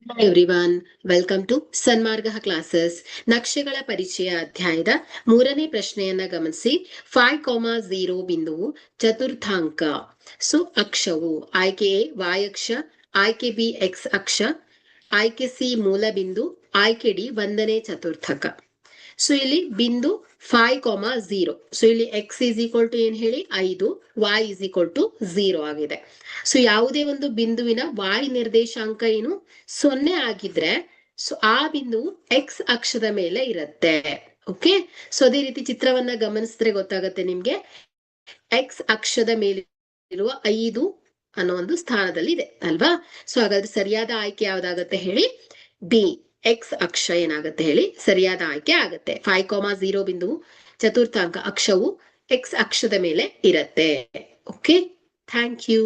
Hi everyone, welcome to Sanmarga classes. ನಕ್ಷೆಗಳ ಪರಿಚಯ ಅಧ್ಯಾಯದ 3ನೇ ಪ್ರಶ್ನೆಯನ್ನ ಗಮನಿಸಿ. 5,0 ಬಿಂದುವು ಚತುರ್ಥಾಂಕ. ಸೊ ಅಕ್ಷವು ಆಯ್ಕೆ ಎ y ಅಕ್ಷ, ಆಯ್ಕೆ ಬಿ x ಅಕ್ಷ, ಆಯ್ಕೆ ಸಿ ಮೂಲ ಬಿಂದು, ಆಯ್ಕೆ ಡಿ 1ನೇ ಚತುರ್ಥಕ. ಸೊ ಇಲ್ಲಿ ಬಿಂದು 5,0. ಸೊ ಇಲ್ಲಿ x ಈಸ್ ಈಕ್ವಲ್ ಟು ಏನ್ ಹೇಳಿ 5, y ಈಸ್ ಈಕ್ವಲ್ ಟು 0 ಆಗಿದೆ. ಸೊ ಯಾವುದೇ ಒಂದು ಬಿಂದುವಿನ y ನಿರ್ದೇಶಾಂಕ ಏನು 0 ಆಗಿದ್ರೆ ಸೊ ಆ ಬಿಂದುವು x ಅಕ್ಷದ ಮೇಲೆ ಇರುತ್ತೆ. ಓಕೆ, ಸೊ ಅದೇ ರೀತಿ ಚಿತ್ರವನ್ನ ಗಮನಿಸಿದ್ರೆ ಗೊತ್ತಾಗತ್ತೆ ನಿಮ್ಗೆ. x ಅಕ್ಷದ ಮೇಲೆ ಇರುವ 5 ಅನ್ನೋ ಒಂದು ಸ್ಥಾನದಲ್ಲಿ ಇದೆ ಅಲ್ವಾ. ಸೊ ಹಾಗಾದ್ರೆ ಸರಿಯಾದ ಆಯ್ಕೆ ಯಾವ್ದಾಗತ್ತೆ ಹೇಳಿ? ಬಿ, x ಅಕ್ಷ ಏನಾಗತ್ತೆ ಹೇಳಿ ಸರಿಯಾದ ಆಯ್ಕೆ ಆಗತ್ತೆ. 5,0 ಬಿಂದುವು ಚತುರ್ಥಾಂಕ ಅಕ್ಷವು x ಅಕ್ಷದ ಮೇಲೆ ಇರತ್ತೆ. Okay, thank you.